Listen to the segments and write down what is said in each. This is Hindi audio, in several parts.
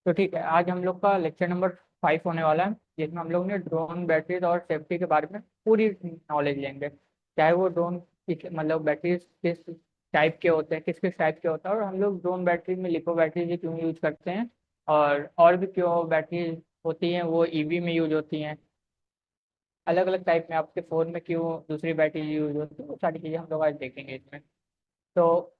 तो ठीक है, आज हम लोग का लेक्चर नंबर 5 होने वाला है, जिसमें हम लोग ने ड्रोन बैटरीज और सेफ्टी के बारे में पूरी नॉलेज लेंगे। चाहे वो ड्रोन मतलब बैटरीज किस टाइप के होते हैं, किस किस टाइप के होता है, और हम लोग ड्रोन बैटरी में लिपो बैटरी क्यों यूज करते हैं, और भी क्यों बैटरी होती हैं वो ईवी में यूज होती हैं, अलग अलग टाइप में आपके फ़ोन में क्यों दूसरी बैटरी यूज होती है, वो सारी चीज़ें हम लोग आज देखेंगे इसमें। तो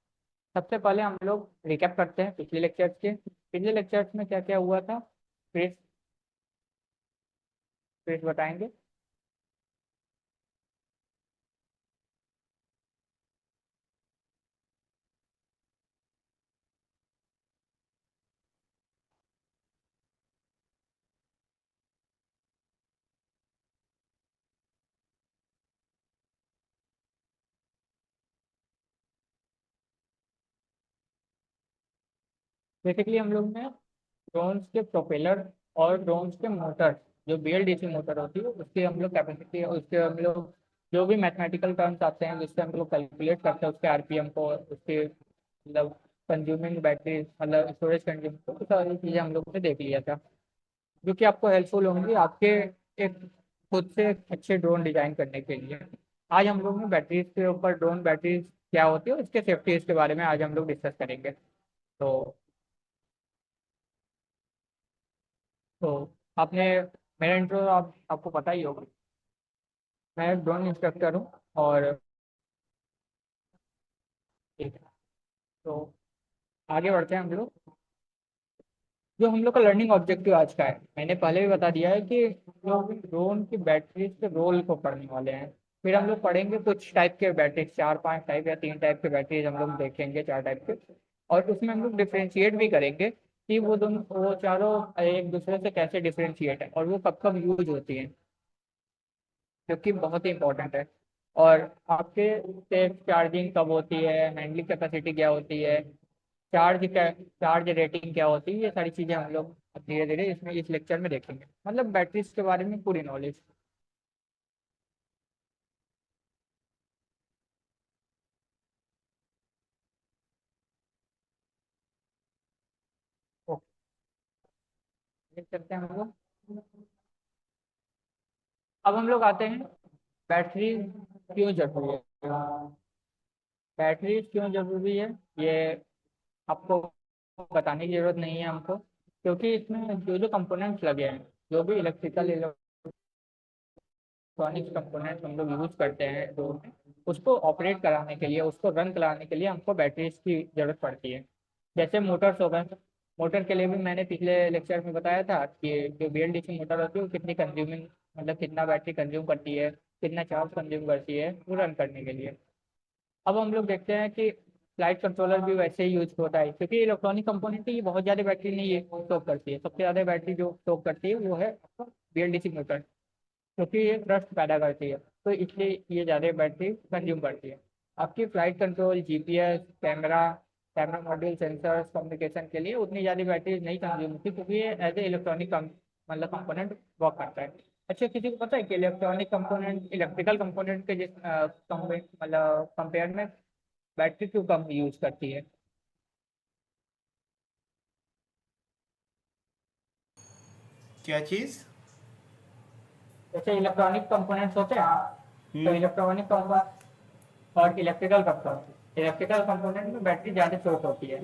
सबसे पहले हम लोग रिकैप करते हैं पिछले लेक्चर्स के। पिछले लेक्चर्स में क्या क्या हुआ था, फिर बताएंगे। बेसिकली हम लोग ने ड्रोन्स के प्रोपेलर और ड्रोन्स के मोटर, जो BLDC मोटर होती है उसकी हम लोग कैपेसिटी, उसके हम लोग जो भी मैथमेटिकल टर्म्स आते हैं जिससे हम लोग कैलकुलेट करते हैं उसके RPM को, उसके मतलब कंज्यूमिंग बैटरी मतलब स्टोरेज कंज्यूम को, तो सारी चीज़ें हम लोग ने देख लिया था, जो कि आपको हेल्पफुल होंगी आपके एक खुद से एक अच्छे ड्रोन डिजाइन करने के लिए। आज हम लोग ने बैटरीज के ऊपर, ड्रोन बैटरीज क्या होती है और इसके सेफ्टीज के बारे में आज हम लोग डिस्कस करेंगे। तो तो आपने मेरा इंट्रो आपको पता ही होगा। मैं ड्रोन इंस्ट्रक्टर हूँ। और ठीक है, तो आगे बढ़ते हैं हम लोग। जो हम लोग का लर्निंग ऑब्जेक्टिव आज का है, मैंने पहले भी बता दिया है कि हम लोग ड्रोन की बैटरीज के रोल को पढ़ने वाले हैं। फिर हम लोग पढ़ेंगे कुछ टाइप के बैटरीज, 4 5 टाइप या 3 टाइप के बैटरीज हम लोग देखेंगे, 4 टाइप के। और उसमें हम लोग डिफ्रेंशिएट भी करेंगे कि वो दोनों, वो चारों एक दूसरे से कैसे डिफ्रेंशिएट है और वो कब कब यूज होती हैं, जो कि बहुत ही इंपॉर्टेंट है। और आपके सेफ चार्जिंग कब होती है, हैंडलिंग कैपेसिटी क्या होती है, चार्ज रेटिंग क्या होती है, ये सारी चीज़ें हम लोग धीरे धीरे इसमें इस लेक्चर में देखेंगे, मतलब बैटरीज के बारे में पूरी नॉलेज। ओके, चलते हैं हम लोग। अब हम लोग आते हैं बैटरी क्यों जरूरी है। बैटरी क्यों जरूरी है ये आपको बताने की जरूरत नहीं है हमको, क्योंकि इसमें जो जो कंपोनेंट्स लगे हैं, जो भी इलेक्ट्रिकल इलेक्ट्रॉनिक्स कंपोनेंट्स हम लोग यूज करते हैं तो उसको ऑपरेट कराने के लिए, उसको रन कराने के लिए हमको बैटरीज की जरूरत पड़ती है। जैसे मोटर्स हो गए, मोटर के लिए भी मैंने पिछले लेक्चर में बताया था कि जो BLDC मोटर होती है वो कितनी कंज्यूमिंग, मतलब कितना बैटरी कंज्यूम करती है, कितना चार्ज कंज्यूम करती है वो रन करने के लिए। अब हम लोग देखते हैं कि फ्लाइट कंट्रोलर भी वैसे ही यूज होता है, क्योंकि इलेक्ट्रॉनिक कंपोनेंट की बहुत ज़्यादा बैटरी नहीं स्टॉक करती है। सबसे ज़्यादा बैटरी जो स्टॉक करती है वो है BLDC मोटर, क्योंकि ये थ्रस्ट पैदा करती है, तो इसलिए ये ज़्यादा बैटरी कंज्यूम करती है। आपकी flight control, GPS, camera, camera module, sensors, communication के लिए उतनी ज़्यादा बैटरी नहीं कंज्यूम होती, क्योंकि ये एज ए इलेक्ट्रॉनिक मतलब कंपोनेंट वर्क करता है। अच्छा, किसी को पता है कि इलेक्ट्रॉनिक कंपोनेंट इलेक्ट्रिकल कंपोनेंट के मतलब कंपेयर में बैटरी क्यों कम यूज करती है। क्या चीज़? जैसे इलेक्ट्रॉनिक कंपोनेंट्स होते हैं, तो हम्म। इलेक्ट्रॉनिक और इलेक्ट्रिकल कंपोनेंट में बैटरी ज़्यादा शॉर्ट होती है।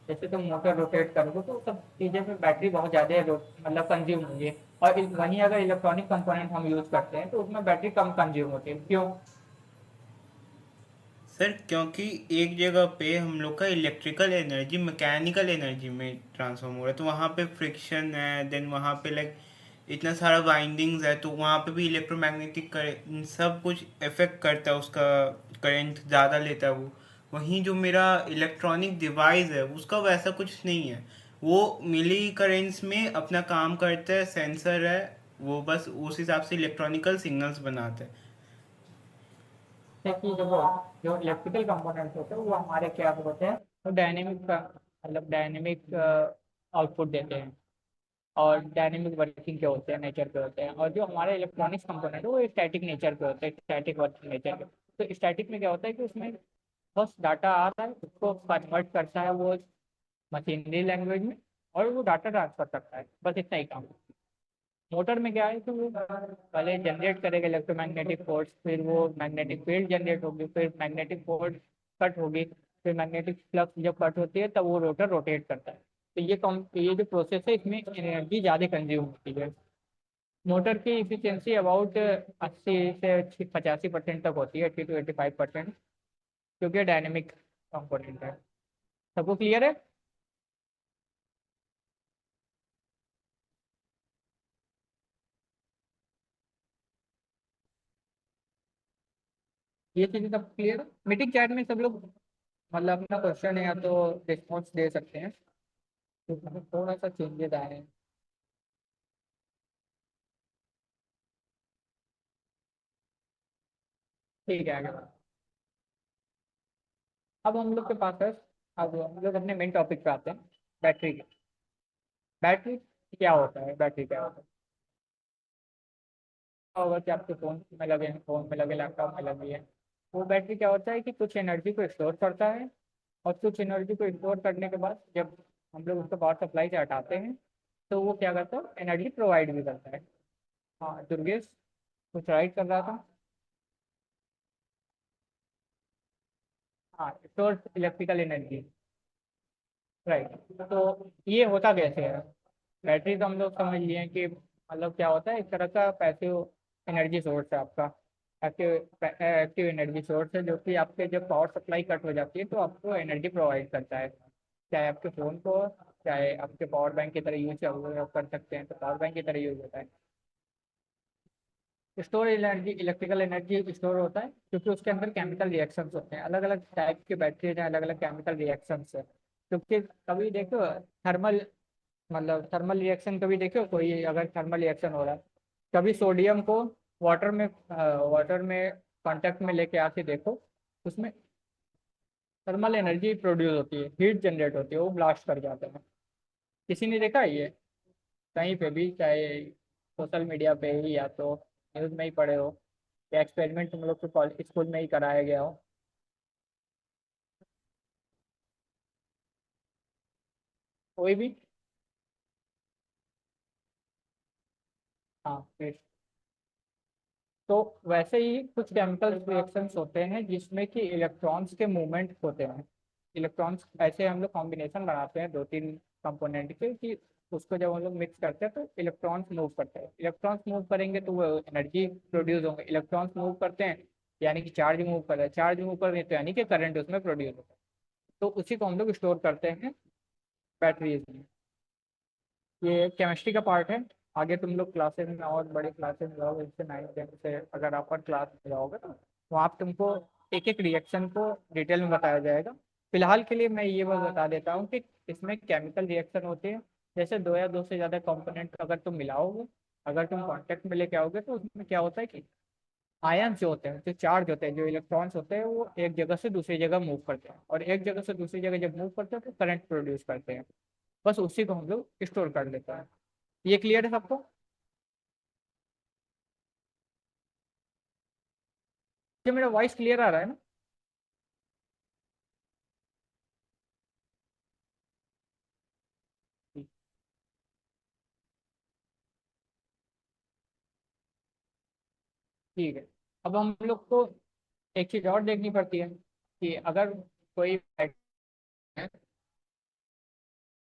जैसे तुम मोटर रोटेट करोगे तो सब चीज़ें में बैटरी बहुत ज़्यादा मतलब कंज्यूम होंगी। और वहीं अगर इलेक्ट्रॉनिक कंपोनेंट हम यूज़ करते हैं तो उसमें बैटरी कम कंज्यूम होती है, क्यों? सर, क्योंकि एक जगह पे हम लोग का इलेक्ट्रिकल एनर्जी मैकेनिकल एनर्जी में ट्रांसफॉर्म हो रहा है, तो वहाँ पे फ्रिक्शन है, देन वहाँ पे लाइक इतना सारा वाइंडिंग्स है, तो वहाँ पे भी इलेक्ट्रोमैग्नेटिक सब कुछ इफेक्ट करता है उसका, करंट ज़्यादा लेता है वो। वहीं जो मेरा इलेक्ट्रॉनिक डिवाइस है उसका वैसा कुछ नहीं है। वो मिली करेंट्स में अपना काम करता है, सेंसर है, वो बस उस हिसाब से इलेक्ट्रॉनिकल सिग्नल्स बनाता है। कि जो इलेक्ट्रिकल कंपोनेंट्स होते हैं वो हमारे क्या होते हैं, वो डायनेमिक का मतलब डायनेमिक आउटपुट देते हैं, और डायनेमिक वर्किंग के होते हैं, नेचर के होते हैं। और जो हमारे इलेक्ट्रॉनिक्स कंपोनेंट है वो स्टैटिक नेचर के होते हैं, स्टैटिक वर्किंग नेचर के। तो स्टैटिक में क्या होता है कि उसमें बस डाटा आता है, उसको कन्वर्ट करता है वो मशीनरी लैंग्वेज में, और वो डाटा ट्रांसफर करता है, बस इतना ही काम। मोटर में क्या है कि वो पहले जनरेट करेगा इलेक्ट्रोमैग्नेटिक फोर्स, फिर वो मैग्नेटिक फील्ड जनरेट होगी, फिर मैग्नेटिक फोर्स कट होगी, फिर मैग्नेटिक फ्लक्स जब कट होती है तब वो रोटर रोटेट करता है। तो ये जो प्रोसेस है इसमें एनर्जी ज़्यादा कंज्यूम होती है। मोटर की इफिशियंसी अबाउट 80 से 85% तक होती है, 80 to 85%, क्योंकि डायनेमिक कंपोनेंट है। सबको क्लियर है? ये चीज़ें सब क्लियर है? मीटिंग चैट में सब लोग मतलब अपना क्वेश्चन है या तो रिस्पॉन्स दे सकते हैं, तो उसमें थोड़ा सा चेंजेस आए हैं। ठीक है, आगे बढ़ो। अब हम लोग के पास है, अब हम लोग अपने मेन टॉपिक पे आते हैं, बैटरी के। बैटरी क्या होता है, बैटरी क्या होता है? क्या होगा कि आपके फ़ोन में लगे हैं, फ़ोन में लगे, लैपटॉप में लगी है। वो बैटरी क्या होता है कि कुछ एनर्जी को स्टोर करता है, और कुछ एनर्जी को स्टोर करने के बाद जब हम लोग उसको पावर सप्लाई से हटाते हैं तो वो क्या करता है, एनर्जी प्रोवाइड भी करता है। हाँ दुर्गेश, कुछ राइट कर रहा था। हाँ, स्टोर इलेक्ट्रिकल एनर्जी, राइट। तो ये होता कैसे है? बैटरी तो हम लोग समझ लिए कि मतलब क्या होता है, एक तरह का पैसिव एनर्जी सोर्स है आपका। एक्टिव एक्टिव एनर्जी सोर्स है जो कि आपके जब पावर सप्लाई कट हो जाती है तो आपको एनर्जी प्रोवाइड करता है, चाहे आपके फ़ोन को, चाहे आपके पावर बैंक की तरह यूज कर सकते हैं, तो पावर बैंक की तरह यूज होता है। Store energy, electrical energy store होता है क्योंकि उसके अंदर केमिकल रिएक्शंस होते हैं, अलग अलग टाइप के बैटरीज हैं, अलग अलग केमिकल रिएक्शंस है। क्योंकि कभी देखो थर्मल, मतलब थर्मल रिएक्शन कभी देखो, कोई अगर थर्मल रिएक्शन हो रहा है, कभी सोडियम को वाटर में कांटेक्ट में लेके आके देखो, उसमें थर्मल एनर्जी प्रोड्यूस होती है, हीट जनरेट होती है, वो ब्लास्ट कर जाते हैं। किसी ने देखा है ये कहीं पे भी, चाहे सोशल मीडिया पे ही या तो न्यूज़ में ही पढ़े हो, या एक्सपेरिमेंट तुम लोग के कॉलेज स्कूल में ही कराया गया हो? कोई भी? हाँ फिर, तो वैसे ही कुछ केमिकल रिएक्शंस होते हैं जिसमें कि इलेक्ट्रॉन्स के मूवमेंट होते हैं। इलेक्ट्रॉन्स ऐसे हम लोग कॉम्बिनेशन बनाते हैं दो तीन कंपोनेंट के कि उसको जब हम लोग मिक्स करते हैं तो इलेक्ट्रॉन्स मूव करते हैं, इलेक्ट्रॉन्स मूव करेंगे तो वो एनर्जी प्रोड्यूस होंगे, इलेक्ट्रॉन्स मूव करते हैं यानी कि चार्ज मूव कर रहा है, चार्ज मूव कर रहे हैं तो यानी कि करंट उसमें प्रोड्यूस होता है। तो उसी को हम लोग स्टोर करते हैं बैटरीज में। ये केमिस्ट्री का पार्ट है। आगे तुम लोग क्लासेस में और बड़ी क्लासेस में जाओगे, जैसे 9th 10th से अगर अपर क्लास में जाओगे तो वहाँ पे तुमको एक एक रिएक्शन को डिटेल में बताया जाएगा। फिलहाल के लिए मैं ये बस बता देता हूँ कि इसमें केमिकल रिएक्शन होते हैं, जैसे दो या दो से ज़्यादा कंपोनेंट अगर तुम मिलाओगे, अगर तुम कांटेक्ट में लेके आओगे तो उसमें क्या होता है कि आयन जो होते हैं, जो चार्ज होते हैं, जो इलेक्ट्रॉन्स होते हैं, वो एक जगह से दूसरी जगह मूव करते हैं, और एक जगह से दूसरी जगह जब मूव करते हैं तो करंट प्रोड्यूस करते हैं। बस उसी को हम लोग स्टोर कर लेते हैं। ये क्लियर है सबको? क्या मेरा वॉइस क्लियर आ रहा है ना? ठीक है। अब हम लोग को एक चीज़ और देखनी पड़ती है कि अगर कोई बैटरी है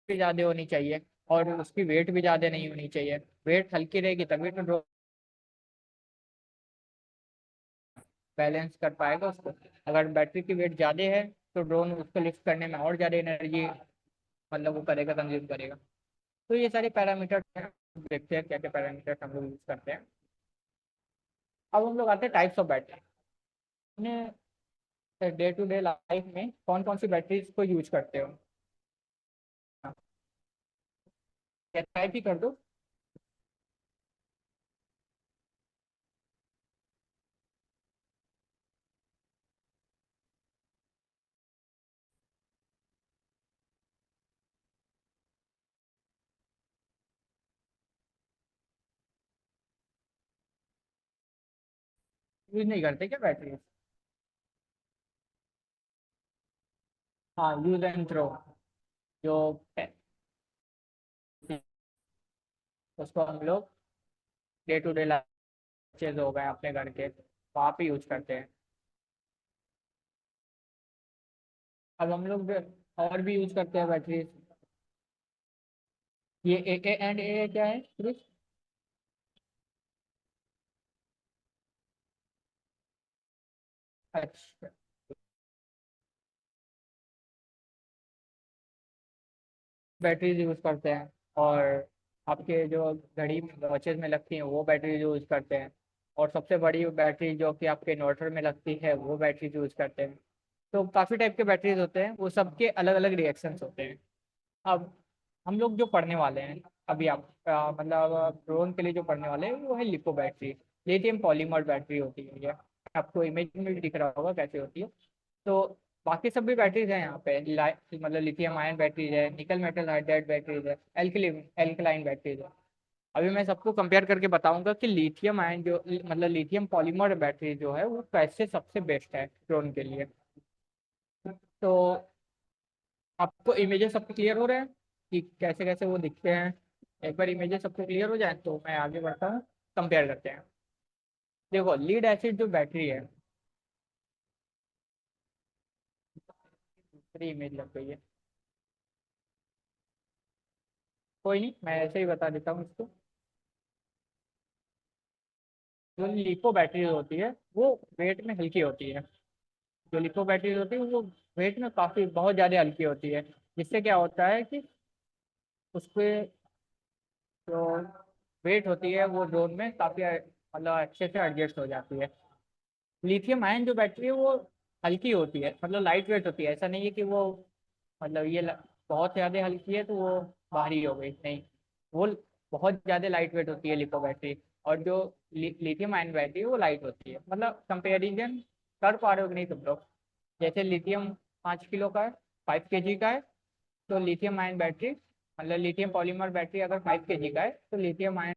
भी ज़्यादा होनी चाहिए और उसकी वेट भी ज़्यादा नहीं होनी चाहिए। वेट हल्की रहेगी तभी तो ड्रोन बैलेंस कर पाएगा उसको। अगर बैटरी की वेट ज़्यादा है तो ड्रोन उसको लिफ्ट करने में और ज़्यादा एनर्जी मतलब वो करेगा, कंज्यूम करेगा। तो ये सारे पैरामीटर हैं, देखते हैं क्या क्या पैरामीटर हम लोग यूज करते हैं। अब हम लोग आते हैं टाइप्स ऑफ बैटरी। अपने डे टू डे लाइफ में कौन कौन सी बैटरीज को यूज करते हो? हाँ, क्या टाइप ही कर दो। यूज नहीं करते क्या बैटरी? हाँ, यूज एंड थ्रो। जो उसको हम लोग डे टू डे चीज हो गए अपने घर के वहाँ पे यूज करते हैं। अब हम लोग और भी यूज करते हैं बैटरीज। ये ए एंड ए क्या है प्लीज? अच्छा, बैटरीज यूज करते हैं। और आपके जो घड़ी वॉचेज में लगती हैं वो बैटरीज यूज करते हैं। और सबसे बड़ी बैटरी जो कि आपके इन्वर्टर में लगती है वो बैटरीज यूज करते हैं। तो काफ़ी टाइप के बैटरीज होते हैं, वो सबके अलग अलग रिएक्शंस होते हैं। अब हम लोग जो पढ़ने वाले हैं अभी आप मतलब ड्रोन के लिए जो पढ़ने वाले हैं वो है lipo battery. Lithium polymer battery होती है ये। आपको इमेज में भी दिख रहा होगा कैसे होती है। तो बाकी सब भी बैटरीज हैं यहाँ पे मतलब लिथियम आयन बैटरीज है, निकल मेटल हाइड्राइड बैटरीज है, एल्कलाइन बैटरीज है। अभी मैं सबको कंपेयर करके बताऊंगा कि लिथियम आयन जो मतलब लिथियम पॉलीमर बैटरी जो है वो कैसे सबसे बेस्ट है ड्रोन के लिए। तो आपको इमेजेस सबको क्लियर हो रहे हैं कि कैसे कैसे वो दिखते हैं? एक बार इमेजेस सबको क्लियर हो जाए तो मैं आगे बढ़ता हूँ। कंपेयर करते हैं। देखो लीड एसिड जो बैटरी है, दूसरी इमेज लग गई है। कोई नहीं, मैं ऐसे ही बता देता हूँ इसको। जो लिपो बैटरी होती है वो वेट में हल्की होती है। जो लिपो बैटरी होती है वो वेट में काफ़ी बहुत ज़्यादा हल्की होती है। जिससे क्या होता है कि उसके जो वेट होती है वो ड्रोन में काफ़ी मतलब अच्छे से एडजस्ट हो जाती है। लिथियम आयन जो बैटरी है वो हल्की होती है, मतलब लाइट वेट होती है। ऐसा नहीं है कि वो मतलब बहुत ज़्यादा हल्की है तो वो भारी हो गई, नहीं। वो बहुत ज़्यादा लाइट वेट होती है लिपो बैटरी। और जो लिथियम आयन बैटरी है वो लाइट होती है। मतलब कंपेरिजन कर पा रहे हो कि नहीं तुम लोग? जैसे लिथियम 5 किलो का है, 5 kg का है। तो लिथियम आयन बैटरी मतलब लिथियम पॉलीमर बैटरी अगर 5 kg का है तो लिथियम आयन।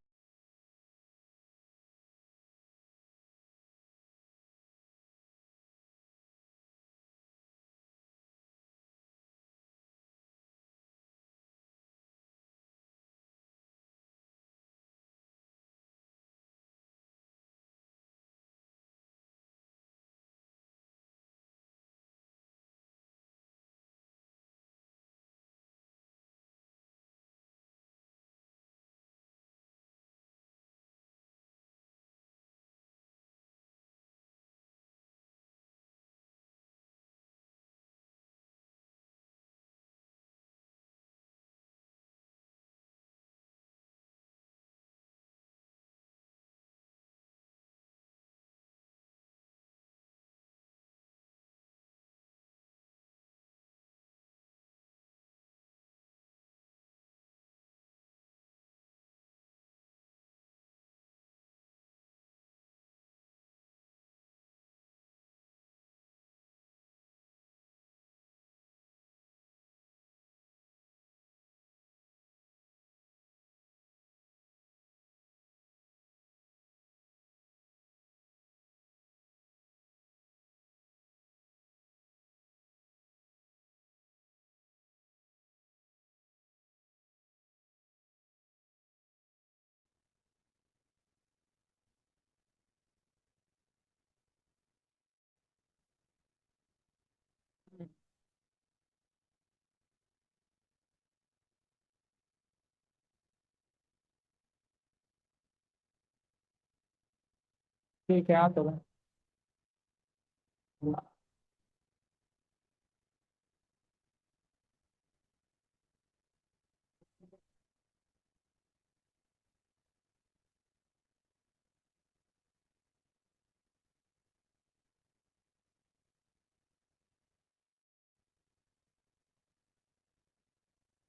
ठीक है, आप तो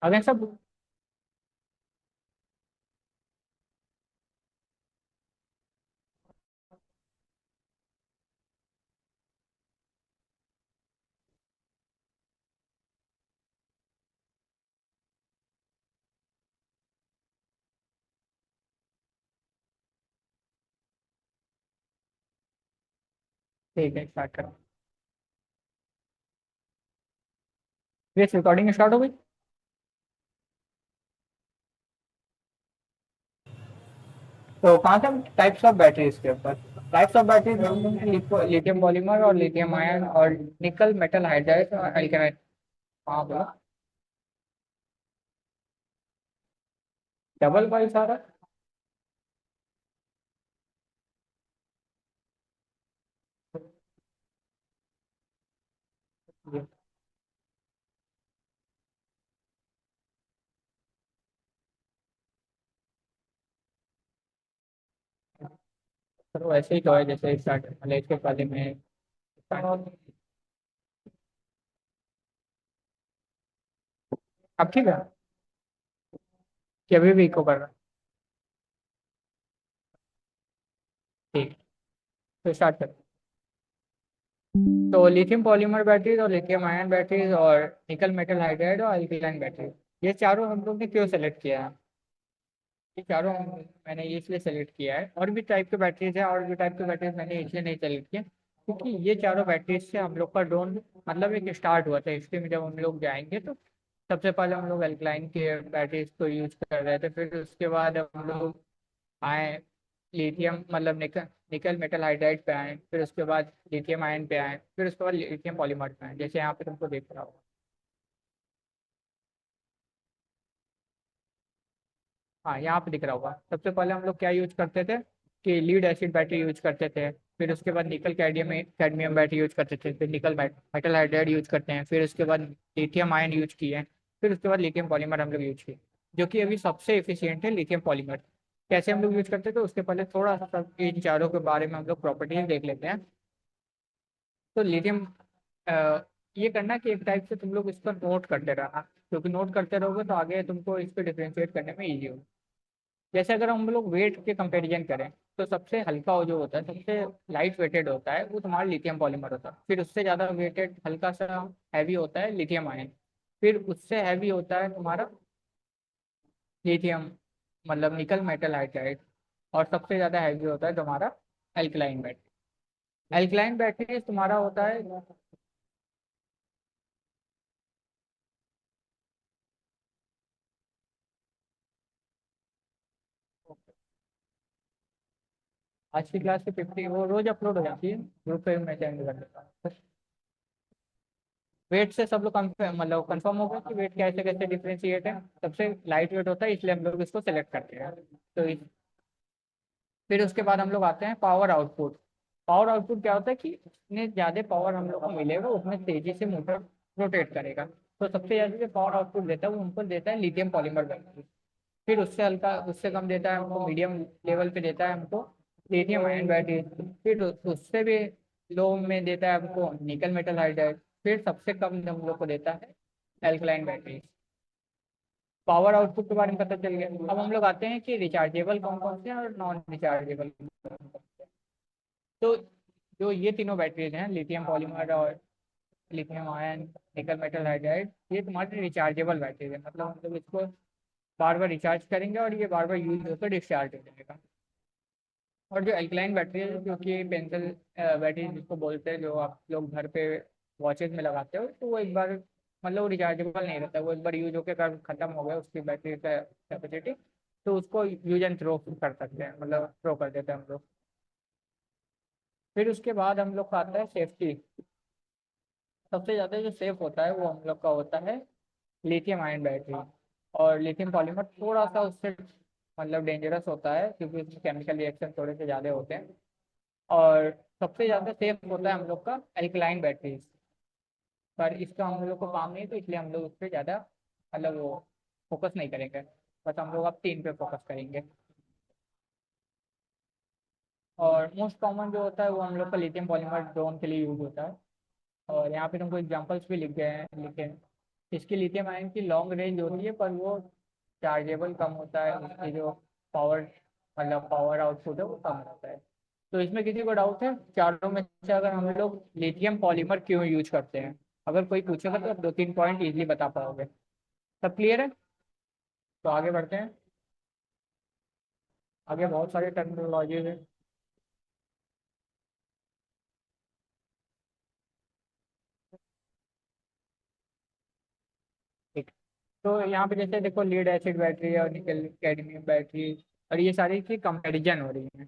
अगर सब ठीक है, स्टार्ट करो। यस, रिकॉर्डिंग स्टार्ट हो गई। तो कहाँ से हम टाइप्स ऑफ बैटरीज के ऊपर, types of batteries lithium polymer और लिथियम आयन और निकल मेटल हाइड्राइड और अल्केनाइड। हाँ बोलो। डबल कॉइल सारा। तो ऐसे ही तो है जैसे स्टार्ट मतलब इसके पहले में अब ठीक है कि अभी भी इको कर रहा है? ठीक। तो स्टार्ट कर। तो लिथियम पॉलीमर बैटरीज और लिथियम आयन बैटरीज और निकल मेटल हाइड्राइड और अल्कलाइन बैटरीज, ये चारों हम लोग ने क्यों सेलेक्ट किया है? ये चारों मैंने ये इसलिए सेलेक्ट किया है, और भी टाइप के बैटरीज है, और भी टाइप के बैटरीज मैंने इसलिए नहीं सेलेक्ट किया क्योंकि ये चारों बैटरीज से हम लोग का ड्रोन मतलब एक स्टार्ट हुआ था हिस्ट्री में। जब हम लोग जाएंगे तो सबसे पहले हम लोग अल्कलाइन के बैटरीज को यूज कर रहे थे, फिर उसके बाद हम लोग आए लिथियम मतलब निकल निकल मेटल हाइड्राइड पे आए, फिर उसके बाद लिथियम आयन पे आए, फिर उसके बाद लिथियम पॉलीमर पे आए, जैसे यहाँ पे तुमको देख रहा होगा। हाँ यहाँ पे दिख रहा होगा। सबसे पहले हम लोग क्या यूज करते थे कि लीड एसिड बैटरी यूज करते थे, फिर उसके बाद निकल कैडमियम कैडमियम बैटरी यूज करते थे, फिर निकल मेटल हाइड्राइड यूज करते हैं, फिर उसके बाद लिथियम आयन यूज किए हैं, फिर उसके बाद लिथियम पॉलीमर हम लोग यूज किए, जो कि अभी सबसे एफिशिएंट है लिथियम पॉलीमर। कैसे हम लोग यूज करते थे उसके पहले थोड़ा सा सब इन चारों के बारे में हम लोग प्रॉपर्टीज देख लेते हैं। तो लिथियम ये करना कि एक टाइप से तुम लोग इस पर नोट करते रहना, क्योंकि नोट करते रहोगे तो आगे तुमको इस पर डिफ्रेंशिएट करने में ईजी होगा। जैसे अगर हम लोग वेट के कंपैरिजन करें तो सबसे हल्का जो होता है, सबसे लाइट वेटेड होता है, वो तुम्हारा लिथियम पॉलीमर होता है। फिर उससे ज़्यादा वेटेड हल्का सा हैवी होता है लिथियम आयन। फिर उससे हैवी होता है तुम्हारा लिथियम मतलब निकल मेटल हाइड्राइड। और सबसे ज़्यादा हैवी होता है तुम्हारा अल्कलाइन बैटरी। अल्कलाइन बैटरी तुम्हारा होता है। आज की क्लास की 50 वो रोज अपलोड हो जाती है ग्रुप पे, मैं सेंड कर देता हूँ। वेट से सब लोग मतलब कंफर्म होगा कि वेट कैसे कैसे डिफ्रेंशिएट है। सबसे लाइट वेट होता है इसलिए हम लोग इसको सेलेक्ट करते हैं। तो फिर उसके बाद हम लोग आते हैं पावर आउटपुट। पावर आउटपुट क्या होता है कि जितने ज़्यादा पावर हम लोग को मिलेगा उतने तेजी से मोटर रोटेट करेगा। तो सबसे ज़्यादा जो पावर आउटपुट देता है वो हमको देता है लिथियम पॉलीमर बैटरी। फिर उससे हल्का उससे कम देता है हमको, मीडियम लेवल पे देता है हमको लिथियम आयन बैटरी। फिर उससे भी लो में देता है हमको निकल मेटल हाइड्राइड। फिर सबसे कम हम लोग को देता है एल्कलाइन बैटरी। पावर आउटपुट के बारे में पता चल गया। अब हम लोग आते हैं कि रिचार्जेबल कौन कौन से हैं और नॉन रिचार्जेबल कौन कौन से हैं। तो जो ये तीनों बैटरीज हैं लिथियम पॉलीमर और lithium ion nickel metal hydride, ये तुम्हारे रिचार्जेबल बैटरीज है, मतलब हम लोग इसको बार बार रिचार्ज करेंगे और ये बार बार यूज होकर डिस्चार्ज हो जाएगा। और जो अल्कलाइन बैटरी है जो कि पेंसिल बैटरी जिसको बोलते हैं, जो आप लोग घर पे वॉचेज में लगाते हो, तो वो एक बार मतलब वो रिचार्जेबल नहीं रहता, वो एक बार यूज होकर अगर खत्म हो गया उसकी बैटरी का कैपेसिटी, तो उसको यूज एंड थ्रो कर सकते हैं, मतलब थ्रो कर देते हैं हम लोग। फिर उसके बाद हम लोग का आता है सेफ्टी। सबसे ज़्यादा जो सेफ होता है वो हम लोग का होता है लिथियम आयन बैटरी। और लिथियम पॉलीमर थोड़ा सा उससे मतलब डेंजरस होता है क्योंकि उसमें केमिकल रिएक्शन थोड़े से ज़्यादा होते हैं। और सबसे ज़्यादा सेफ होता है हम लोग का अल्कलाइन बैटरीज। पर इसका हम लोग को काम नहीं है तो इसलिए हम लोग उस पर ज़्यादा मतलब वो फोकस नहीं करेंगे। बस हम लोग अब तीन पे फोकस करेंगे। और मोस्ट कॉमन जो होता है वो हम लोग का लिथियम पॉलीमर ड्रोन के लिए यूज होता है। और यहाँ पे तुमको एग्जांपल्स भी लिख गए हैं लिखे हैं। इसकी लिथियम आयन की लॉन्ग रेंज होती है पर वो चार्जेबल कम होता है, उसकी जो पावर मतलब पावर आउटपुट है वो कम होता है। तो इसमें किसी को डाउट है चारों में से अगर हम लोग लिथियम पॉलीमर क्यों यूज करते हैं? अगर कोई पूछेगा तो आप दो तीन पॉइंट इजीली बता पाओगे। सब क्लियर है? तो आगे बढ़ते हैं। आगे बहुत सारे टेक्नोलॉजी है। ठीक। तो यहाँ पे जैसे देखो लीड एसिड बैटरी और निकल कैडमियम बैटरी, और ये सारी की कंपैरिजन हो रही है।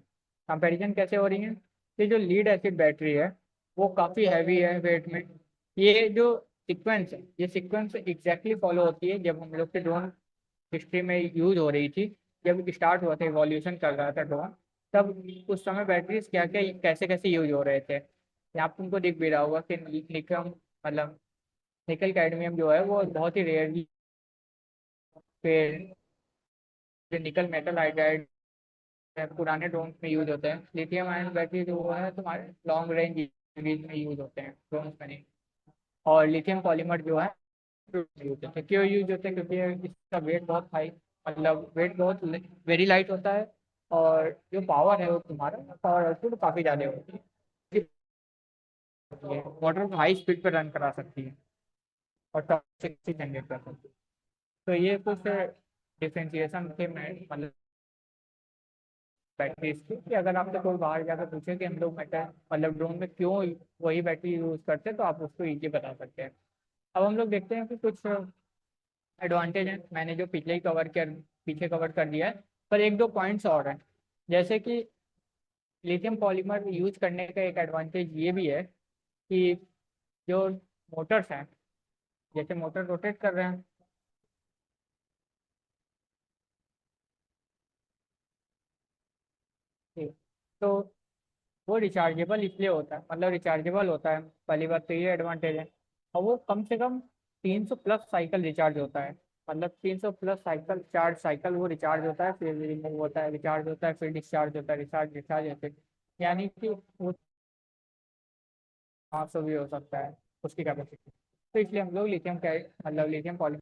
कंपैरिजन कैसे हो रही है कि जो लीड एसिड बैटरी है वो काफ़ी हैवी है वेट में। ये जो सीक्वेंस है ये सीक्वेंस एग्जैक्टली फॉलो होती है जब हम लोग के ड्रोन हिस्ट्री में यूज हो रही थी। जब स्टार्ट हुआ था इवोल्यूशन कर रहा था ड्रोन, तब उस समय बैटरीज क्या क्या कैसे कैसे यूज हो रहे थे। यहाँ पे तुमको दिख भी रहा होगा कि निकल मतलब निकल कैडमियम जो है वो बहुत ही रेयरली, फिर जो निकल मेटल हाइड्राइड पुराने ड्रोन में यूज होते हैं। लिथियम आयन बैटरी जो है तुम्हारे लॉन्ग रेंज में यूज होते हैं ड्रोन में नहीं। और लिथियम पॉलीमर जो है यूज होते हैं। क्यों यूज होते हैं? क्योंकि इसका वेट बहुत हाई, मतलब वेट बहुत वेरी लाइट होता है। और जो पावर है वो तुम्हारा पावर आउटपुट काफ़ी ज़्यादा होती है। मोटर को हाई स्पीड पर रन करा सकती है और टॉक्सिक जनरेट कर सकती है। तो ये कुछ डिफ्रेंशिएशन थे मैं मतलब बैटरीज की, कि अगर आपसे कोई बाहर जाकर पूछे कि हम लोग मेटल मतलब ड्रोन में क्यों वही बैटरी यूज करते हैं तो आप उसको इजी बता सकते हैं। अब हम लोग देखते हैं कि कुछ एडवांटेज है, मैंने जो पिछले ही कवर कर पीछे कवर कर दिया है, पर एक दो पॉइंट्स और हैं। जैसे कि लिथियम पॉलीमर यूज करने का एक एडवांटेज ये भी है कि जो मोटर्स हैं, जैसे मोटर रोटेट कर रहे हैं, ठीक, तो वो रिचार्जेबल इसलिए होता है, मतलब रिचार्जेबल होता है, पहली बात तो ये एडवांटेज है। और वो कम से कम 300 प्लस साइकिल रिचार्ज होता है। मतलब 300 प्लस साइकिल चार्ज साइकिल वो रिचार्ज होता है, फिर रिमूव होता है, रिचार्ज होता है, फिर डिस्चार्ज होता है, रिचार्ज डिस्चार्ज ऐसे। यानी कि वो 500 भी हो सकता है उसकी कैपेसिटी। तो इसलिए हम लोग लिथियम का मतलब लिथियम पॉली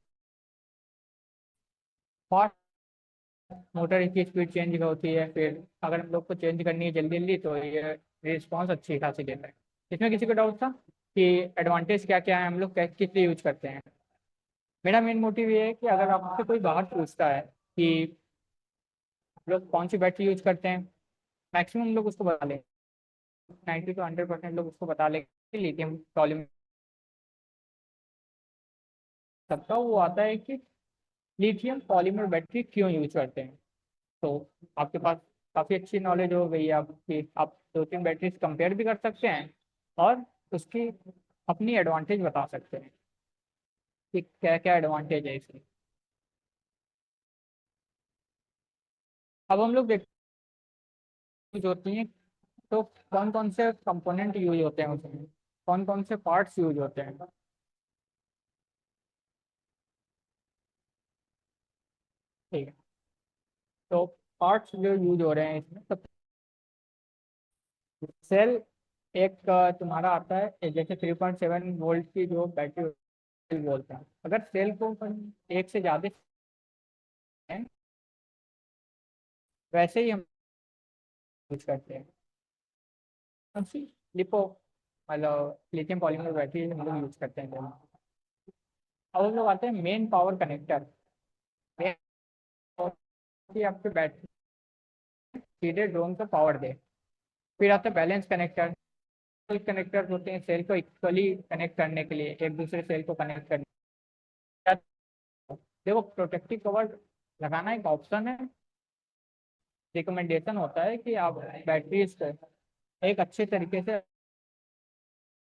मोटर की स्पीड चेंज होती है। फिर अगर हम लोग को चेंज करनी है जल्दी जल्दी तो ये रिस्पॉन्स अच्छी खासी देता है। इसमें किसी को डाउट था कि एडवांटेज क्या क्या है, हम लोग किस लिए यूज करते हैं? मेरा मेन मोटिव ये है कि अगर आपसे कोई बाहर पूछता है कि हम लोग कौन सी बैटरी यूज करते हैं, मैक्सिमम लोग उसको बता लेंगे, 90 to 100% लोग उसको बता लेंगे लिथियम पॉलीमर। सबका वो आता है कि लिथियम पॉलीमर बैटरी क्यों यूज करते हैं। तो आपके पास काफ़ी अच्छी नॉलेज हो गई है आपकी, आप दो तीन बैटरीज कंपेयर भी कर सकते हैं और उसकी अपनी एडवांटेज बता सकते हैं कि क्या क्या एडवांटेज है इसकी। अब हम लोग देखते यूज होती हैं तो कौन कौन से कंपोनेंट यूज होते हैं उसमें, कौन कौन से पार्ट्स यूज होते हैं। ठीक है, तो पार्ट्स जो यूज हो रहे हैं इसमें, तो सेल एक तुम्हारा आता है जैसे 3.7 वोल्ट की जो बैटरी बोलते हैं। अगर सेल को अपन एक से ज़्यादा हैं, वैसे ही हम यूज करते हैं कौन सी लिपो मतलब लिथियम पॉलीमर बैटरी हम लोग यूज करते हैं। अब हम लोग आते हैं मेन पावर कनेक्टर। मेन की आपके बैटरी सीधे ड्रोन को पावर दे। फिर आता है बैलेंस कनेक्टर। कनेक्टर होते हैं सेल को इक्वली कनेक्ट करने के लिए, एक दूसरे सेल को कनेक्ट करने। देखो प्रोटेक्टिव कवर लगाना एक ऑप्शन है, रिकमेंडेशन होता है कि आप बैटरीज को एक अच्छे तरीके से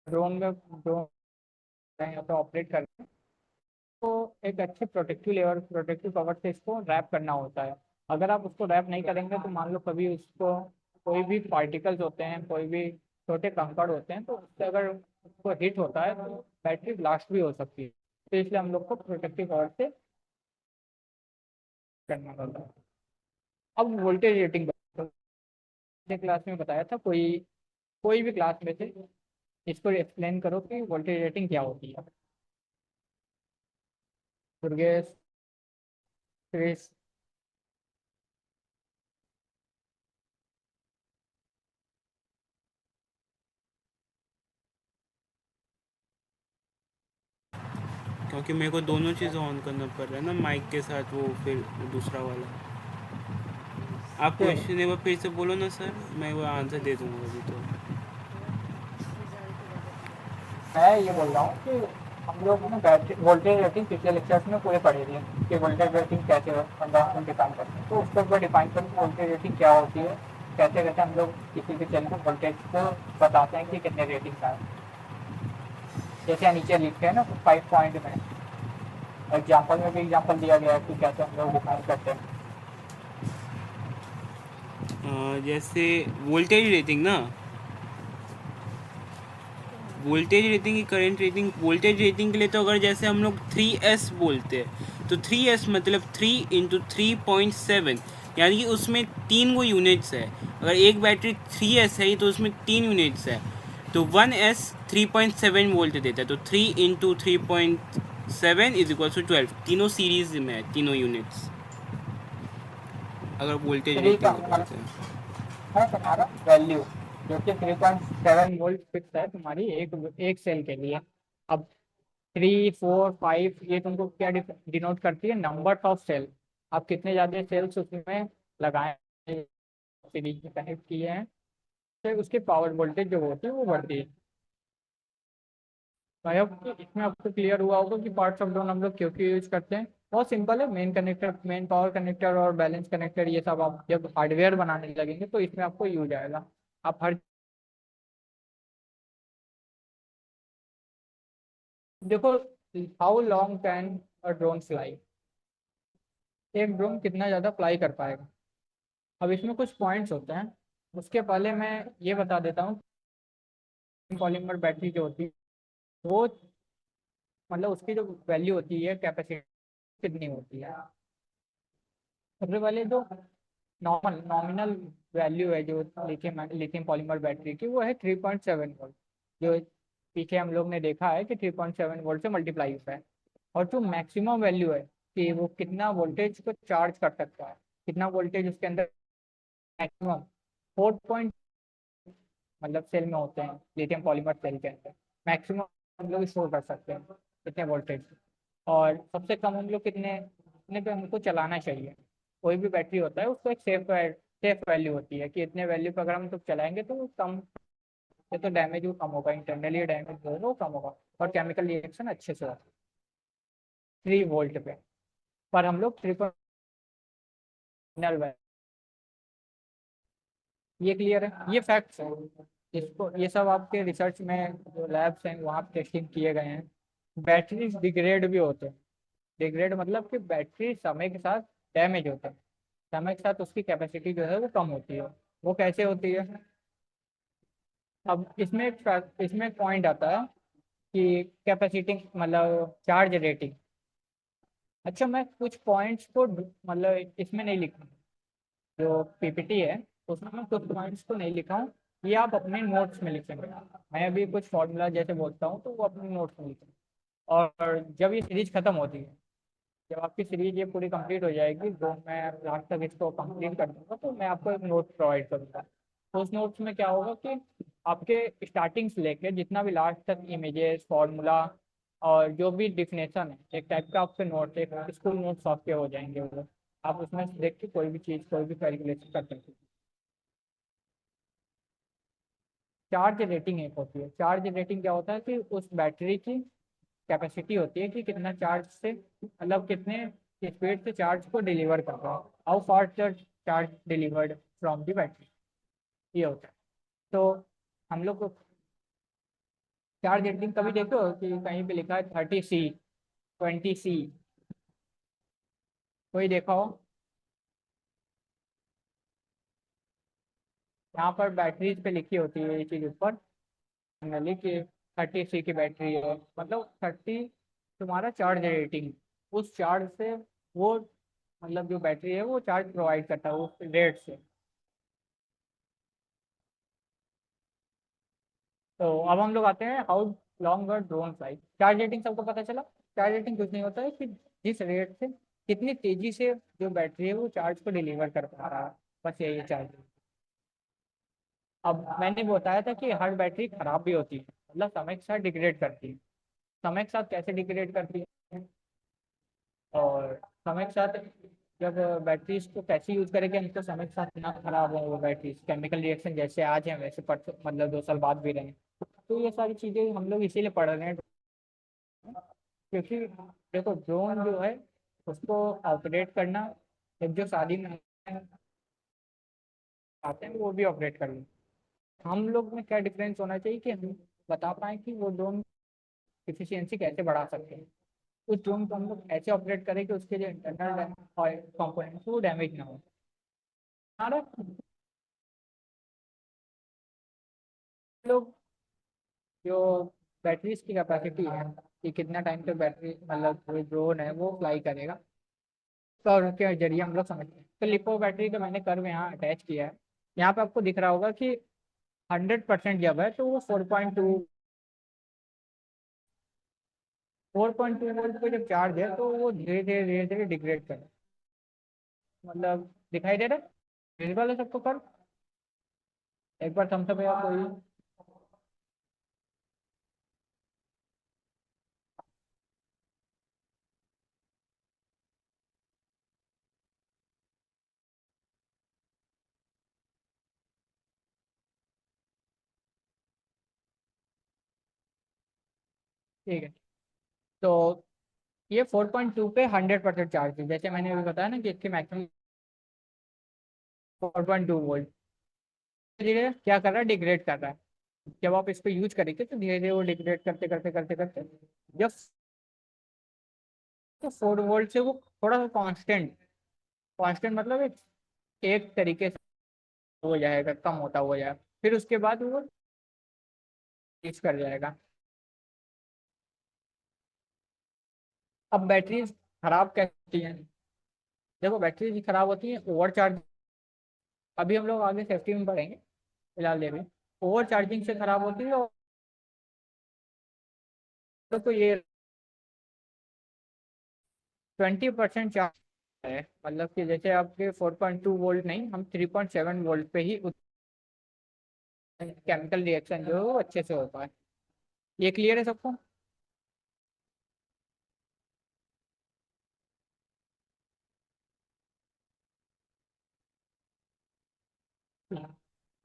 ड्रोन यहाँ पे ऑपरेट कर, तो एक अच्छे प्रोटेक्टिव लेयर प्रोटेक्टिव कवर से इसको रैप करना होता है। अगर आप उसको रैप नहीं करेंगे तो मान लो कभी उसको कोई भी पार्टिकल्स होते हैं, कोई भी छोटे कंकड़ होते हैं, तो उससे अगर उसको हिट होता है तो बैटरी ब्लास्ट भी हो सकती है। तो इसलिए हम लोग को प्रोटेक्टिव कवर से करना होता है। अब वोल्टेज रेटिंग क्लास में बताया था, कोई कोई भी क्लास में से इसको एक्सप्लेन करो कि वोल्टेज रेटिंग क्या होती है। दुर्गेश, क्रिस। क्योंकि मेरे को दोनों चीज़ ऑन करना पड़ रहा है ना, माइक के साथ वो फिर दूसरा वाला। आप क्वेश्चन एक बार फिर से बोलो ना सर, मैं वो आंसर दे दूंगा अभी तो। मैं ये बोल रहा हूँ कि हम लोग ना बैटरी वोल्टेज रेटिंग पिछले लेक्चर्स में पूरे पढ़े थे कि वोल्टेज रेटिंग कैसे मतलब डिफाइन करते हैं, तो उसके ऊपर डिफाइन करते हैं वोल्टेज रेटिंग क्या होती है, कैसे कैसे हम लोग किसी भी सेल में वोल्टेज को बताते हैं कि कितने रेटिंग का है। जैसे नीचे लिखते हैं ना 5 पॉइंट में, एग्जाम्पल में भी एग्जाम्पल दिया गया है कि कैसे हम लोग डिफाइन करते हैं। जैसे वोल्टेज रेटिंग ना, वोल्टेज रेटिंग की करंट रेटिंग, वोल्टेज रेटिंग के लिए तो अगर जैसे हम लोग 3S बोलते हैं तो 3S मतलब 3 × 3.7, यानी कि उसमें 3 गो यूनिट्स है। अगर एक बैटरी 3S है तो उसमें 3 यूनिट्स है, तो 1S 3.7 वोल्ट देता है, तो 3 × 3.7 = 12। तीनों सीरीज में है, तीनों यूनिट्स, अगर वोल्टेज थ्री का रेटिंग की बात है। है तुम्हारा वैल्यू, जो कि 3.7 वोल्ट फिक्स है तुम्हारी एक एक सेल के लिए। अब 3, 4, 5 ये तुमको क्या डिनोट करती है, नंबर ऑफ सेल। आप कितने ज्यादा सेल्स उसमें लगाए सीरीज में कनेक्ट किए हैं, तो उसकी पावर वोल्टेज जो होती है वो बढ़ती है। आई होप कि इसमें आपको क्लियर हुआ होगा कि पार्ट्स ऑफ ड्रोन हम लोग क्यों क्यों यूज करते हैं। बहुत सिंपल है, main connector, main power connector और बैलेंस कनेक्टर, ये सब आप जब हार्डवेयर बनाने लगेंगे तो इसमें आपको यूज आएगा। आप हर देखो, how long can a drone fly, एक ड्रोन कितना ज़्यादा फ्लाई कर पाएगा। अब इसमें कुछ पॉइंट्स होते हैं, उसके पहले मैं ये बता देता हूँ पॉलीमर बैटरी जो होती है वो मतलब उसकी जो वैल्यू होती है, कैपेसिटी कितनी होती है। सबसे पहले जो नॉमिनल वैल्यू है जो लिथियम पॉलीमर बैटरी की, वो है 3.7 वोल्ट, जो पीछे हम लोग ने देखा है कि 3.7 वोल्ट से मल्टीप्लाई होता है। और जो मैक्सिमम वैल्यू है कि वो कितना वोल्टेज को चार्ज कर सकता है, कितना वोल्टेज उसके अंदर मैक्सिमम 4 मतलब सेल में होते हैं, लिथियम पॉलीमर सेल के अंदर मैक्सिमम हम लोग स्टोर कर सकते हैं कितने वोल्टेज। और सबसे कम हम लोग कितने कितने पे हमको चलाना चाहिए। कोई भी बैटरी होता है उसको एक सेफ वैल्यू होती है कि इतने वैल्यू पे अगर हम तो चलाएंगे तो वो कम से तो डैमेज वो कम होगा, इंटरनली डैमेज जो है वो कम होगा और केमिकल रिएक्शन अच्छे से होगा 3 वोल्ट पे। पर हम लोग ट्रिपल ये क्लियर है, ये फैक्ट्स हैं। इसको ये सब आपके रिसर्च में जो लैब्स हैं वहाँ पे टेस्टिंग किए गए हैं। बैटरीज डिग्रेड भी होते हैं। डिग्रेड मतलब कि बैटरी समय के साथ डैमेज होते हैं, समय के साथ उसकी कैपेसिटी जो है वो कम होती है। वो कैसे होती है, अब इसमें पॉइंट आता है कि कैपेसिटी मतलब चार्ज रेटिंग। अच्छा, मैं कुछ पॉइंट्स को मतलब इसमें नहीं लिखूँ, जो पीपीटी है उसमें मैं कुछ पॉइंट्स तो नहीं लिखा हूँ, ये आप अपने नोट्स में लिखेंगे। मैं अभी कुछ फॉर्मूला जैसे बोलता हूँ तो वो अपने नोट्स में लिखेंगे। और जब ये सीरीज खत्म होती है, जब आपकी सीरीज ये पूरी कंप्लीट हो जाएगी, तो मैं लास्ट तक इसको कंप्लीट कर दूंगा तो मैं आपको एक नोट प्रोवाइड करूंगा। तो उस नोट्स में क्या होगा कि आपके स्टार्टिंग से लेकर जितना भी लास्ट तक इमेजेस फॉर्मूला और जो भी डिफिनेशन है, एक टाइप का आपके नोट, एक स्कूल नोट्स आपके हो जाएंगे वो। आप उसमें से देख के कोई भी चीज़, कोई भी कैलकुलेशन कर सकते हैं। चार्ज रेटिंग एक होती है, चार्ज रेटिंग क्या होता है कि उस बैटरी की कैपेसिटी होती है कि कितना चार्ज से मतलब कितने स्पीड से चार्ज को डिलीवर कर रहा है, how fast the charge delivered from the battery, ये होता है। तो हम लोग को चार्ज रेटिंग कभी देखो कि कहीं पे लिखा है 30C, 20C, कोई देखा हो। यहाँ पर बैटरीज पे लिखी होती है ये चीज़ ऊपर जनरली कि 30C की बैटरी है, मतलब 30 तुम्हारा चार्ज रेटिंग, उस चार्ज से वो मतलब जो बैटरी है वो चार्ज प्रोवाइड करता है उस रेट से। तो अब हम लोग आते हैं how long drone fly. Charge rating सबको पता चला। चार्ज रेटिंग कुछ नहीं होता है कि जिस रेट से कितनी तेजी से जो बैटरी है वो चार्ज को डिलीवर कर पा रहा है, बस यही चार्ज। अब मैंने बताया था कि हर बैटरी खराब भी होती है, मतलब समय के साथ डिग्रेड करती है। समय के साथ कैसे डिग्रेड करती है, और समय के साथ जब बैटरीज को कैसे यूज करेंगे हम, तो समय के साथ ना खराब हो वो बैटरीज, केमिकल रिएक्शन जैसे आज हैं वैसे परसों मतलब 2 साल बाद भी रहे। तो ये सारी चीज़ें हम लोग इसीलिए पढ़ रहे हैं क्योंकि देखो ड्रोन जो है उसको ऑपरेट करना, एक जो शादी में आते हैं वो भी ऑपरेट कर लें। हम लोग में क्या डिफरेंस होना चाहिए कि हम बता पाए कि वो ड्रोन इफिशियंसी कैसे बढ़ा सकते हैं। उस ड्रोन को हम लोग ऐसे ऑपरेट करें कि उसके जो इंटरनल कंपोनेंट्स वो डैमेज ना हो। हमारा लोग जो बैटरीज की कैपेसिटी है कि कितना टाइम तक बैटरी मतलब जो ड्रोन है वो फ्लाई करेगा, तो और उसके जरिए हम लोग समझते हैं। तो लिपो बैटरी का मैंने कर्व यहाँ अटैच किया है। यहाँ पे आपको दिख रहा होगा कि 100% जब है तो वो 4.2 पे जब चार्ज है तो वो धीरे धीरे डिग्रेड कर, मतलब दिखाई दे रहा है, विजिबल है सबको कर्व। एक बार थम्स अप या कोई। ठीक है। तो ये 4.2 पे 100% चार्ज है, जैसे मैंने अभी बताया ना कि इसकी मैक्सिमम 4.2 वोल्ट। धीरे क्या कर रहा है, डिग्रेड कर रहा है। जब आप इसको यूज करेंगे तो धीरे धीरे वो डिग्रेड करते करते करते करते जब तो 4 वोल्ट से वो थोड़ा सा कांस्टेंट, कांस्टेंट मतलब एक तरीके से हो जाएगा, कम होता हुआ जाएगा, फिर उसके बाद वो रीच कर जाएगा। अब बैटरीज खराब कैसे होती हैं? देखो बैटरीज खराब होती है ओवर चार्ज। अभी हम लोग आगे सेफ्टी में पढ़ेंगे, फिलहाल ये भी ओवर चार्जिंग से खराब होती है। और तो ये 20% चार्ज है, मतलब कि जैसे आपके 4.2 वोल्ट नहीं, हम 3.7 वोल्ट पे ही केमिकल रिएक्शन जो है वो अच्छे से होता है। ये क्लियर है सबको?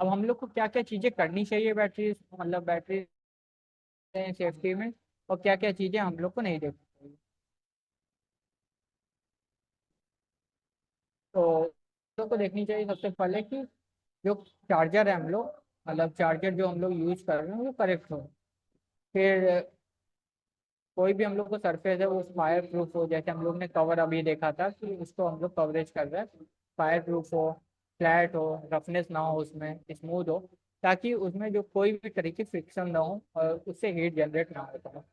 अब हम लोग को क्या क्या चीजें करनी चाहिए बैटरी, मतलब बैटरी सेफ्टी में, और क्या क्या चीजें हम लोग को नहीं देखनी चाहिए। तो हम लोग को देखनी चाहिए सबसे पहले कि जो चार्जर है हम लोग, मतलब चार्जर जो हम लोग यूज कर रहे हैं वो करेक्ट हो। फिर कोई भी हम लोग को सरफेस है वो फायर प्रूफ हो, जैसे हम लोग ने कवर अभी देखा था कि उसको हम लोग कवरेज कर रहे हैं, फायर प्रूफ हो, फ्लैट हो, रफनेस ना हो, उसमें स्मूथ हो, ताकि उसमें जो कोई भी तरीके फ्रिक्शन ना हो और उससे हीट जनरेट ना हो।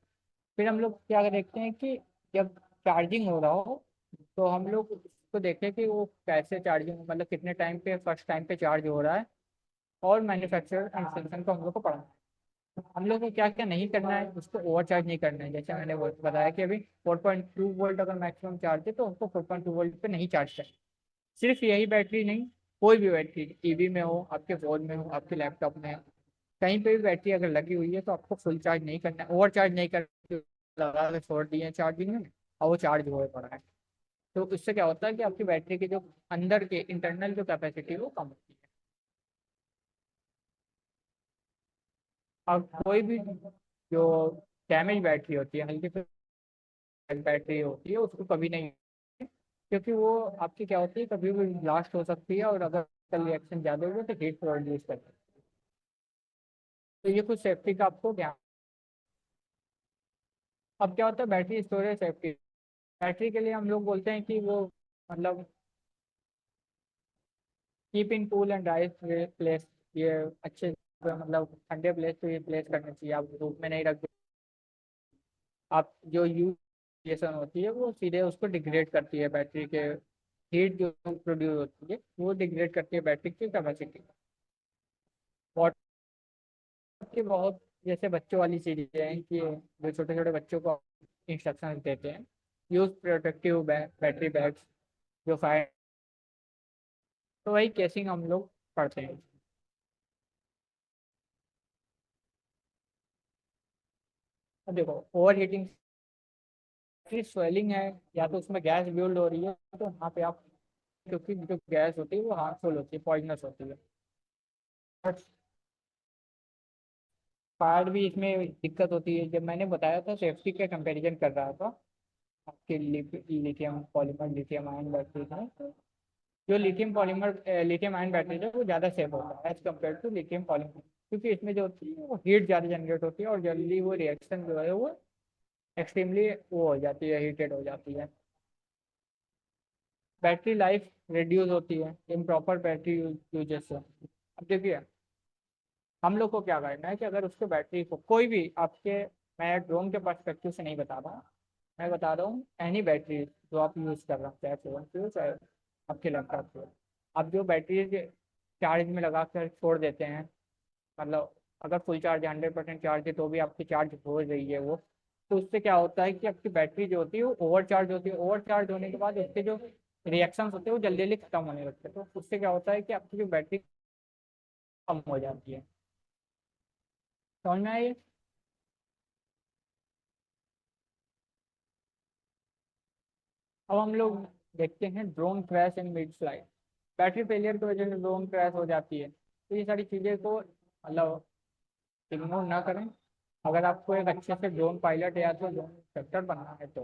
फिर हम लोग क्या देखते हैं कि जब चार्जिंग हो रहा हो तो हम लोग उसको देखें कि वो कैसे चार्जिंग, मतलब कितने टाइम पे फर्स्ट टाइम पे चार्ज हो रहा है, और मैन्युफैक्चरर इंस्ट्रक्शन को हम लोग को पढ़ना है। हम लोग को क्या क्या नहीं करना है, उसको ओवर चार्ज नहीं करना है। जैसे मैंने बताया कि अभी 4.2 वोल्ट अगर मैक्सिमम चार्ज है तो हमको 4.2 वोल्ट पे नहीं चार्ज करना। सिर्फ यही बैटरी नहीं, कोई भी बैटरी टीवी में हो, आपके फोन में हो, आपके लैपटॉप में हो, कहीं पे भी बैटरी अगर लगी हुई है तो आपको फुल चार्ज नहीं करना है, ओवर चार्ज नहीं करना। लगा के छोड़ दिए चार्जिंग में और वो चार्ज हो पड़ा है, तो इससे क्या होता है कि आपकी बैटरी की जो अंदर के इंटरनल जो कैपेसिटी है वो कम होती है। और कोई भी जो डैमेज बैटरी होती है, हल्की सी बैटरी होती है, उसको कभी नहीं, क्योंकि वो आपकी क्या होती है कभी भी ब्लास्ट हो सकती है, और अगर रिएक्शन ज़्यादा हुआ तो हीट प्रोड्यूस करती है। तो ये कुछ सेफ्टी का आपको ध्यान। अब क्या होता है बैटरी स्टोरेज सेफ्टी, बैटरी के लिए हम लोग बोलते हैं कि वो मतलब keep in cool and dry place, ये अच्छे मतलब ठंडे प्लेस पे ये प्लेस करना चाहिए, आप धूप में नहीं रख। आप जो यूजेशन होती है वो सीधे उसको डिग्रेड करती है बैटरी के, हीट जो प्रोड्यूस होती है वो डिग्रेड करती है बैटरी की कैपेसिटी। वाटर की बहुत, जैसे बच्चों वाली चीजें हैं कि जो छोटे छोटे बच्चों को इंस्ट्रक्शन देते हैं, यूज प्रोटेक्टिव बैटरी बैग्स, जो फायर, तो वही केसिंग हम लोग पढ़ते हैं। अब देखो ओवर हीटिंग स्वेलिंग है, या तो उसमें गैस बिल्ड हो रही है, तो वहाँ पे आप, क्योंकि जो गैस होती है वो हार्मफुल होती है, पॉइजनस होती है। फायर भी इसमें दिक्कत होती है। जब मैंने बताया था सेफ्टी का कंपैरिजन कर रहा था आपके lithium polymer lithium ion battery में, जो लिथियम आयन बैटरी है वो ज़्यादा सेफ होता है as compare to lithium polymer, क्योंकि इसमें जो होती है वो हीट ज़्यादा जनरेट होती है और जल्दी वो रिएक्शन जो है वो एक्सट्रीमली वो हो जाती है, हीटेड हो जाती है। बैटरी लाइफ रिड्यूस होती है इम्प्रॉपर बैटरी यूजेस से। अब देखिए हम लोग को क्या करना है कि अगर उसके बैटरी को कोई भी आपके, मैं ड्रोन के पर्सपेक्टिव से नहीं बता रहा, मैं बता रहा हूँ एनी बैटरी जो आप यूज़ कर रहे हैं, चाहे फोन की हो चाहे आपके लैपटॉप की हो, आप जो बैटरी चार्ज में लगा कर छोड़ देते हैं, मतलब अगर फुल चार्ज 100% चार्ज है तो भी आपकी चार्ज हो रही है वो, तो उससे क्या होता है कि आपकी बैटरी जो होती है वो ओवर चार्ज होती है। ओवर चार्ज होने के बाद उसके जो रिएक्शंस होते हैं वो जल्दी जल्दी खत्म होने लगते हैं, तो उससे क्या होता है कि आपकी जो बैटरी कम हो जाती है। समझ में आई? अब हम लोग देखते हैं drone crash and mid flight. Battery failure की वजह से ड्रोन क्रैश हो जाती है, तो ये सारी चीज़ें को मतलब इग्नोर ना करें। अगर आपको एक अच्छे से ड्रोन पायलट या तो ड्रोन इंस्ट्रक्टर बनना है तो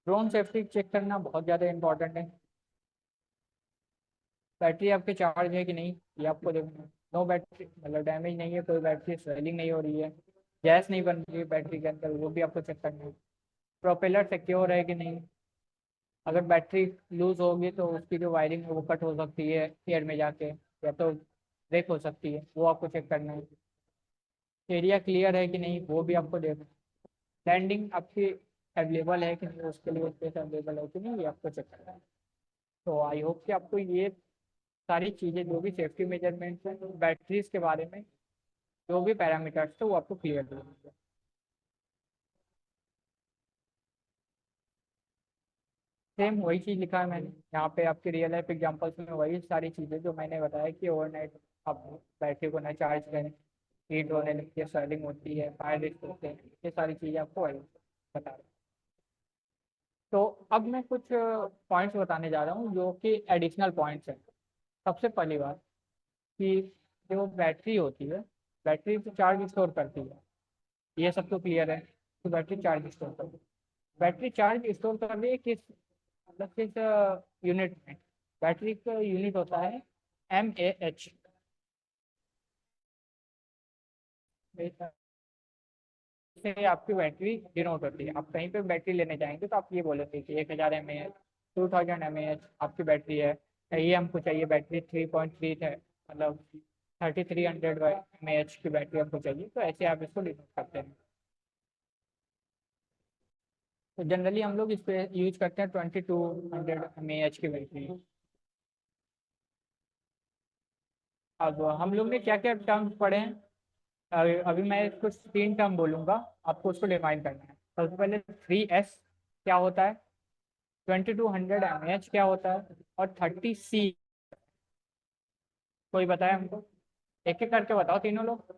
ड्रोन सेफ्टी चेक करना बहुत ज़्यादा इंपॉर्टेंट है। बैटरी आपके चार्ज है कि नहीं ये आपको देखना है। नो बैटरी मतलब डैमेज नहीं है, कोई बैटरी स्वेलिंग नहीं हो रही है, गैस नहीं बन रही है बैटरी के अंदर, वो भी आपको चेक करना है। प्रोपेलर सिक्योर है कि नहीं, अगर बैटरी लूज होगी तो उसकी जो वायरिंग है वो कट हो सकती है एयर में जाके, या तो ब्रेक हो सकती है, वो आपको चेक करना है। एरिया क्लियर है कि नहीं वो भी आपको देखना है। लैंडिंग आपकी अवेलेबल है कि नहीं, उसके लिए स्पेस अवेलेबल है कि नहीं, ये आपको चेक करना है। तो आई होप कि आपको ये सारी चीज़ें जो भी सेफ्टी मेजरमेंट्स हैं बैटरीज के बारे में, जो भी पैरामीटर्स थे वो आपको क्लियर होंगे। सेम वही चीज़ लिखा है मैंने यहाँ पे आपके रियल लाइफ एग्जांपल्स में, वही सारी चीज़ें जो मैंने बताया कि ओवरनाइट आप बैटरी को ना चार्ज करें, हीट होने लगती है, स्वेलिंग होती है, फायर रिस्क होते हैं, ये सारी चीज़ें आपको वही बता रहा हूँ। तो अब मैं कुछ पॉइंट्स बताने जा रहा हूँ जो कि एडिशनल पॉइंट्स हैं। सबसे पहली बात कि जो बैटरी होती है, बैटरी तो चार्ज स्टोर करती है, ये सब तो क्लियर है। तो बैटरी चार्ज स्टोर करती है, बैटरी चार्ज स्टोर कर रही है किस मतलब किस यूनिट में। बैटरी का यूनिट होता है mAh। से आपकी बैटरी डिनोट होती है। आप कहीं पे बैटरी लेने जाएंगे तो आप ये बोलेंगे कि 1000 mAh 2000 mAh आपकी बैटरी है, ये हमको चाहिए बैटरी 3.3 है, मतलब 3300 mAh की बैटरी हमको चाहिए, तो ऐसे आप इसको डिनोट करते हैं। तो जनरली हम लोग इस पे यूज करते हैं 2200 mAh की बैटरी। अब हम लोग ने क्या क्या टर्म्स पढ़े हैं, अभी मैं कुछ 3 टर्म बोलूंगा, आपको उसको डिफाइन करना है। सबसे पहले 3S क्या होता है, 2200 mAh क्या होता है, और 30C। कोई बताए हमको, एक एक करके बताओ तीनों लोग।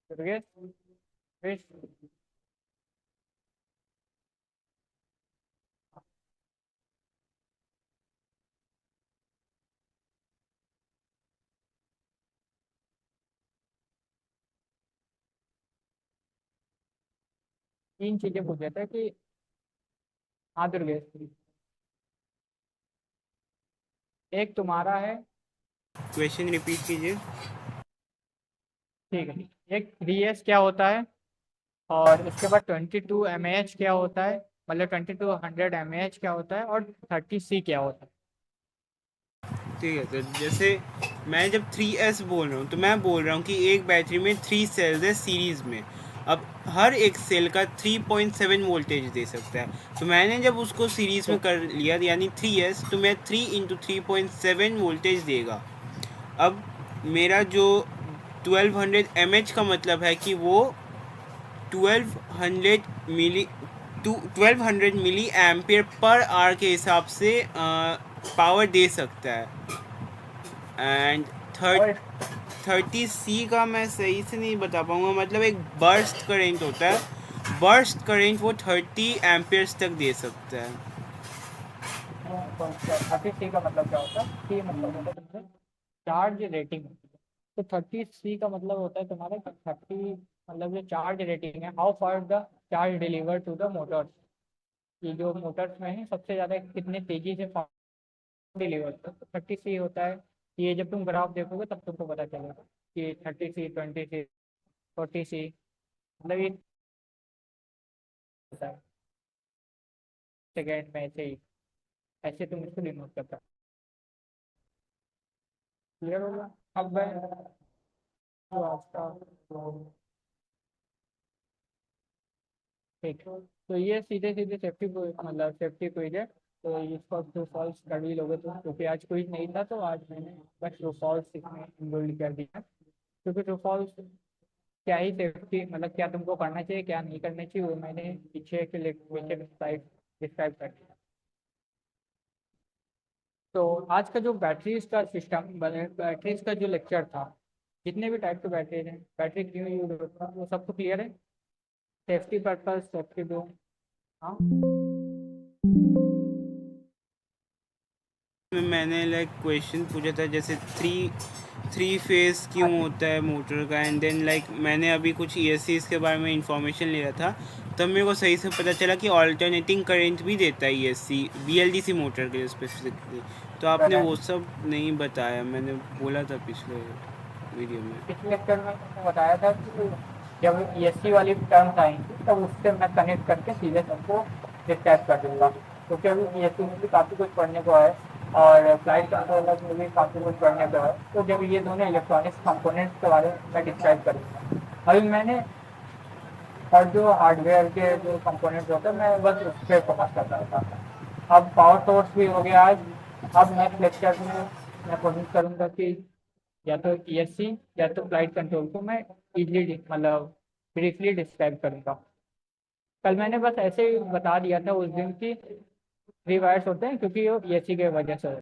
दुर्गेश, कृष, 3 चीजें पूछे थे कि, हाँ दुर्गेश, एक तुम्हारा है, क्वेश्चन रिपीट कीजिए। ठीक है, एक 3S क्या होता है, और उसके बाद 22 mAh क्या होता है, मतलब 2200 mAh क्या होता है, और 30C क्या होता है। ठीक है, तो जैसे मैं जब 3S बोल रहा हूँ तो मैं बोल रहा हूँ कि एक बैटरी में 3 सेल्स है सीरीज़ में। अब हर एक सेल का 3.7 वोल्टेज दे सकता है, तो मैंने जब उसको सीरीज़ में तो कर लिया यानी 3S, तो मैं 3 इंटू 3.7 वोल्टेज देगा। अब मेरा जो 1200 mAh का मतलब है कि वो 1200 मिली 1200 मिली एम्पियर आवर के हिसाब से पावर दे सकता है। एंड और 30C का मैं सही से नहीं बता पाऊँगा, मतलब एक बर्स्ट करेंट होता है बर्स्ट करेंट वो 30 एम्पियर्स तक दे सकता है। 30 सी का मतलब क्या होता है? सी मतलब होता है तुम्हारे चार्ज रेटिंग। तो 30 सी का मतलब होता है तुम्हारा कि 30 मतलब जो चार्ज रेटिंग है, how far the charge deliver to the motors. ये जो मोटर्स में है सबसे ज़्यादा कितने तेजी से डिलीवर, तो 30 सी होता है। ये जब तुम ग्राफ देखोगे तब तुमको पता चलेगा कि 30 सी, 20 सी, 40 सी, मतलब ये होता है सेकेंड में ऐसे ही। ऐसे तुम इसको डिनोट करता है। क्लियर होगा? अब मैं जो आपका ठीक है, तो ये सीधे सीधे सेफ्टी मतलब सेफ्टी क्विज है। तो इसको ट्रू फॉल्स कर भी लोगे तो, क्योंकि आज क्विज नहीं था तो आज मैंने बस ट्रू फॉल्स इसमें इनरोल कर दिया। क्योंकि ट्रू फॉल्स क्या ही सेफ्टी मतलब क्या तुमको करना चाहिए क्या नहीं करना चाहिए वो मैंने पीछे के लेक्चर स्लाइड डिस्क्राइब कर दिया। तो आज का जो बैटरीज का सिस्टम, बैटरीज का जो लेक्चर था, जितने भी टाइप के बैटरीज हैं, बैटरी क्यों यूज होता है, वो सबको क्लियर है? सेफ्टी पर्पज, सेफ्टी दो। हाँ, मैंने लाइक क्वेश्चन पूछा था जैसे थ्री फेस क्यों होता है मोटर का, एंड देन लाइक मैंने अभी कुछ ESCs के बारे में इंफॉर्मेशन ले रहा था, तब मेरे को सही से पता चला कि ऑल्टरनेटिंग करंट भी देता है ESC BLDC मोटर के लिए स्पेसिफिकली। तो आपने वो सब नहीं बताया, मैंने बोला था पिछले वीडियो में। पिछले लेक्चर में मैंने बताया था कि जब ESC वाली टर्म्स आएंगी तब उससे मैं कनेक्ट करके सीधे सबको डिस्कस कर दूंगा। क्योंकि अभी ESC में भी काफ़ी कुछ पढ़ने को है और फ्लाइट कंट्रोलर में भी काफ़ी कुछ पढ़ने को है। तो जब ये दोनों इलेक्ट्रॉनिक्स कंपोनेंट्स के बारे में मैं डिस्क्राइब करूँगा। अभी मैंने और जो हार्डवेयर के जो कंपोनेंट्स होते हैं मैं बस उस पर फोकस कर रहा था। अब पावर सोर्स भी हो गया आज। अब नेक्स्ट लेक्चर में मैं कोशिश करूँगा कि या तो ESC या तो फ्लाइट कंट्रोल को मैं इजली मतलब ब्रीफली डिस्क्राइब करूँगा। कल मैंने बस ऐसे ही बता दिया था उस दिन की 3 वायर्स होते हैं क्योंकि वो ESC के वजह से